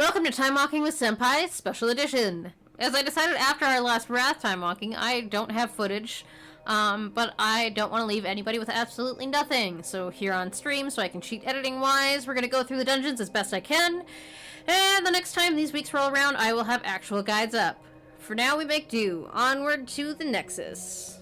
Welcome to Timewalking with Senpai, Special Edition. As I decided after our last Wrath Timewalking, I don't have footage, but I don't want to leave anybody with absolutely nothing. So here on stream, so I can cheat editing-wise, we're going to go through the dungeons as best I can, and the next time these weeks roll around, I will have actual guides up. For now, we make do. Onward to the Nexus.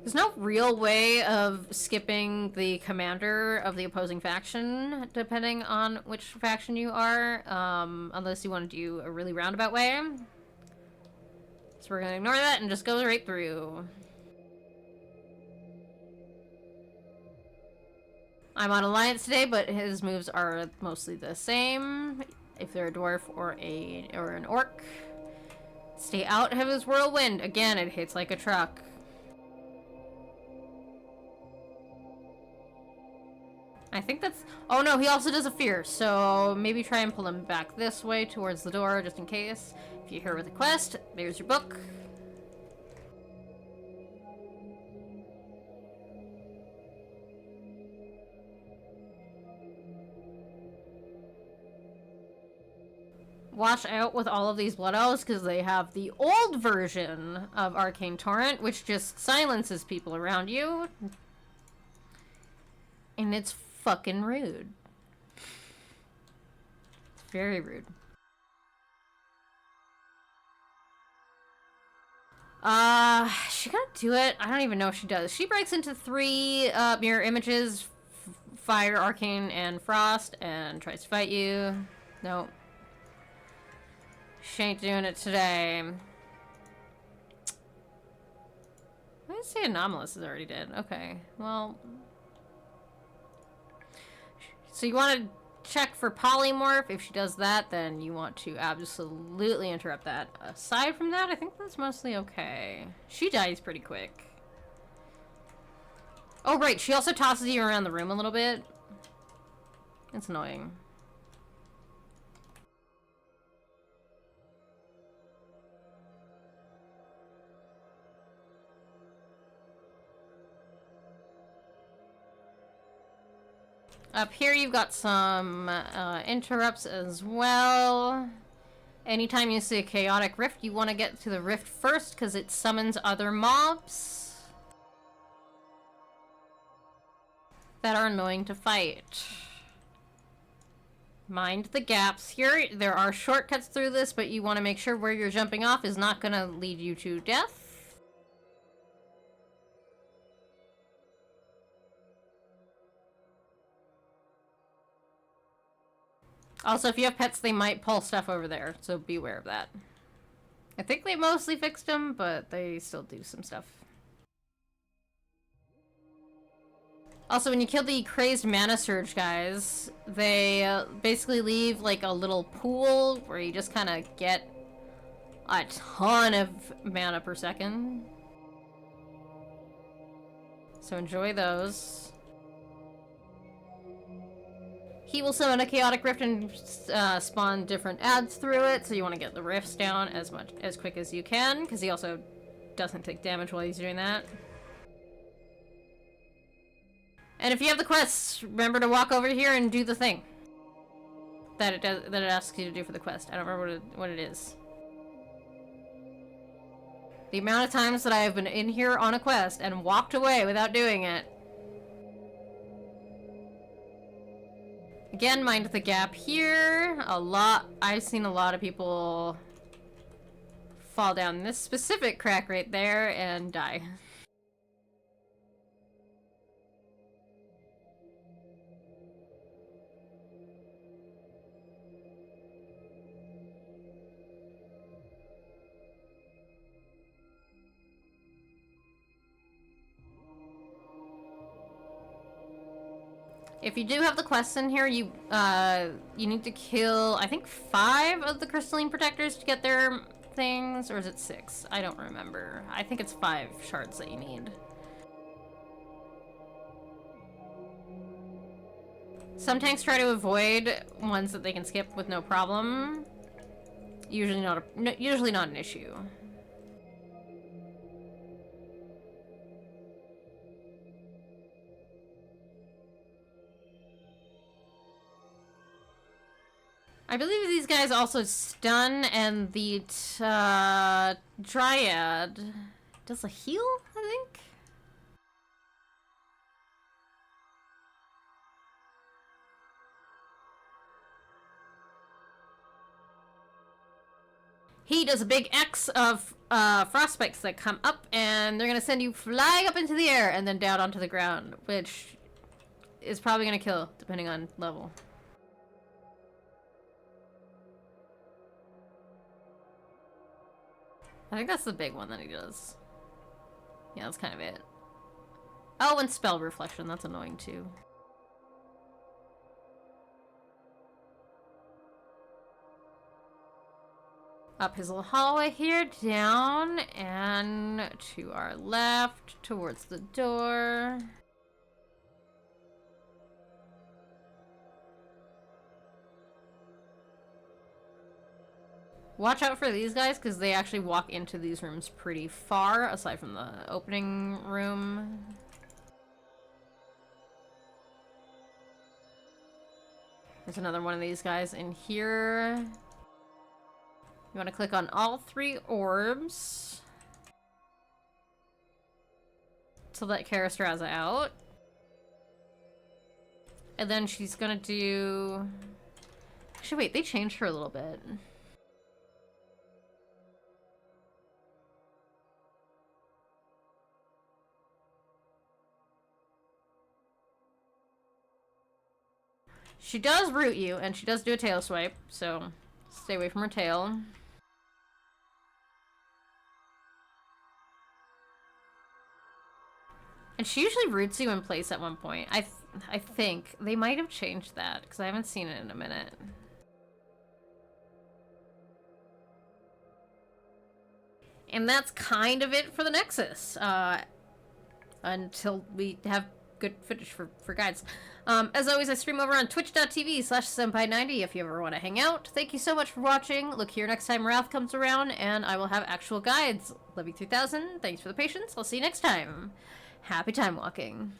There's no real way of skipping the commander of the opposing faction, depending on which faction you are, unless you want to do a really roundabout way. So we're going to ignore that and just go right through. I'm on Alliance today, but his moves are mostly the same. If they're a dwarf or an orc. Stay out of his whirlwind. Again, it hits like a truck. I think that's... Oh no, he also does a fear, so maybe try and pull him back this way towards the door, just in case. If you're here with a quest, there's your book. Watch out with all of these Blood Elves, because they have the old version of Arcane Torrent, which just silences people around you. And it's fucking rude. It's very rude. She gonna do it? I don't even know if she does. She breaks into 3 mirror images, Fire, Arcane, and Frost, and tries to fight you. Nope. She ain't doing it today. I didn't say Anomalous is already dead. Okay, well... So you want to check for Polymorph. If she does that, then you want to absolutely interrupt that. Aside from that, I think that's mostly okay. She dies pretty quick. Oh, right. She also tosses you around the room a little bit. It's annoying. Up here you've got some interrupts as well. Anytime you see a chaotic rift, you want to get to the rift first because it summons other mobs that are annoying to fight. Mind the gaps here. There are shortcuts through this, but you want to make sure where you're jumping off is not going to lead you to death. Also, if you have pets, they might pull stuff over there, so be aware of that. I think they mostly fixed them, but they still do some stuff. Also, when you kill the crazed mana surge guys, they basically leave like a little pool where you just kind of get a ton of mana per second. So enjoy those. He will summon a chaotic rift and spawn different adds through it, so you want to get the rifts down as quick as you can, because he also doesn't take damage while he's doing that. And if you have the quests, remember to walk over here and do the thing that it asks you to do for the quest. I don't remember what it is. The amount of times that I have been in here on a quest and walked away without doing it. Again, mind the gap here. I've seen a lot of people fall down this specific crack right there and die. If you do have the quests in here, you need to kill, I think, 5 of the crystalline protectors to get their things, or is it 6? I don't remember. I think it's 5 shards that you need. Some tanks try to avoid ones that they can skip with no problem. Usually not an issue. I believe these guys also stun, and the Dryad does a heal, I think? He does a big X of frost spikes that come up, and they're gonna send you flying up into the air and then down onto the ground, which is probably gonna kill, depending on level. I think that's the big one that he does. Yeah, that's kind of it. Oh, and spell reflection, that's annoying too. Up his little hallway here, down, and to our left, towards the door. Watch out for these guys, because they actually walk into these rooms pretty far, aside from the opening room. There's another one of these guys in here. You want to click on all 3 orbs to let Karastraza out. And then she's gonna do... Actually, wait, they changed her a little bit. She does root you, and she does do a tail swipe, so stay away from her tail. And she usually roots you in place at one point. I think. They might have changed that, because I haven't seen it in a minute. And that's kind of it for the Nexus. Until we have good footage for guides. As always, I stream over on twitch.tv/senpai90 if you ever want to hang out. Thank you so much for watching. Look here next time Wrath comes around, and I will have actual guides. Love you 3000. Thanks for the patience. I'll see you next time. Happy time walking.